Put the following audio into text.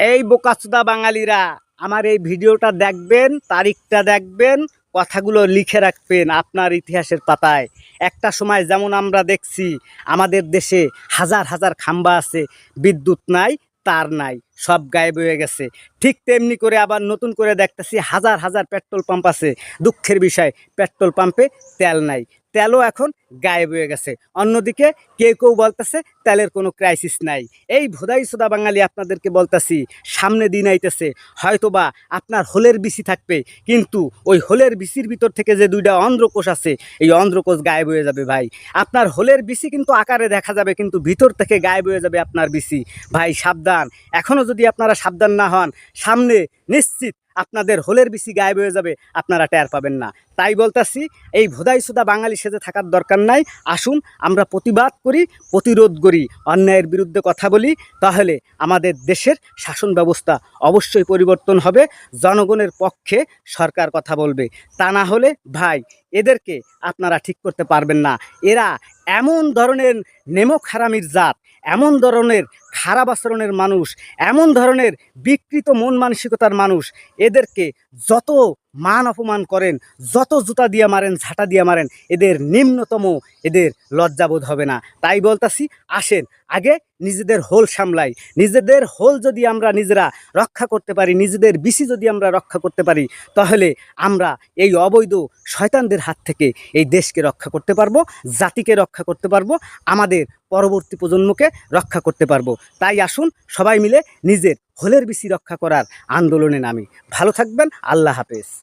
এই বোকাচোদা বাঙালিরা আমার এই ভিডিওটা দেখবেন, তারিখটা দেখবেন, কথাগুলো লিখে রাখবেন আপনার ইতিহাসের পাতায়। একটা সময় যেমন আমরা দেখছি আমাদের দেশে হাজার হাজার খাম্বা আছে, বিদ্যুৎ নাই, তার নাই, সব গায়েব হয়ে গেছে। ঠিক তেমনি করে আবার নতুন করে দেখতেছি হাজার হাজার পেট্রোল পাম্প আছে। দুঃখের বিষয়, পেট্রোল পাম্পে তেল নাই, তেলও এখন গায়েব হয়ে গেছে। অন্যদিকে কেউ কেউ বলতেছে তেলের কোনো ক্রাইসিস নাই। এই ভোদাই সোদা বাঙালি আপনাদেরকে বলতেছি, সামনে দিন আইতেছে, হয়তোবা আপনার হোলের বিসি থাকবে, কিন্তু ওই হোলের বিসির ভিতর থেকে যে দুইটা অন্ধ্রকোষ আছে, এই অন্ধ্রকোষ গায়েব হয়ে যাবে ভাই। আপনার হোলের বিসি কিন্তু আকারে দেখা যাবে, কিন্তু ভিতর থেকে গায়েব হয়ে যাবে আপনার বিসি। ভাই সাবধান, এখনও যদি আপনারা সাবধান না হন, সামনে নিশ্চিত আপনাদের হোলের বিসি গায়েব হয়ে যাবে, আপনারা টের পাবেন না। তাই বলতাছি, এই ভোদাই সুদা বাঙালি সেজে থাকার দরকার নাই। আসুন আমরা প্রতিবাদ করি, প্রতিরোধ করি, অন্যায়ের বিরুদ্ধে কথা বলি, তাহলে আমাদের দেশের শাসন ব্যবস্থা অবশ্যই পরিবর্তন হবে। জনগণের পক্ষে সরকার কথা বলবে। তা না হলে ভাই এদেরকে আপনারা ঠিক করতে পারবেন না। এরা এমন ধরনের নেমক হারামির জাত, এমন ধরনের খারাপ আচরণের মানুষ, এমন ধরনের বিকৃত মন মানসিকতার মানুষ। এদেরকে যত মান অপমান করেন, যত জুতা দিয়ে মারেন, ঝাঁটা দিয়ে মারেন, এদের নিম্নতম এদের লজ্জাবোধ হবে না। তাই বলতাছি, আসেন আগে নিজেদের হোল সামলাই। নিজেদের হোল যদি আমরা নিজেরা রক্ষা করতে পারি, নিজেদের বিসি যদি আমরা রক্ষা করতে পারি, তাহলে আমরা এই অবৈধ শয়তানদের হাত থেকে এই দেশকে রক্ষা করতে পারবো, জাতিকে রক্ষা করতে পারবো, আমাদের পরবর্তী প্রজন্মকে রক্ষা করতে পারবো। তাই আসুন সবাই মিলে নিজের হোলের বিসি রক্ষা করার আন্দোলনে নামি। ভালো থাকবেন, আল্লাহ হাফেজ।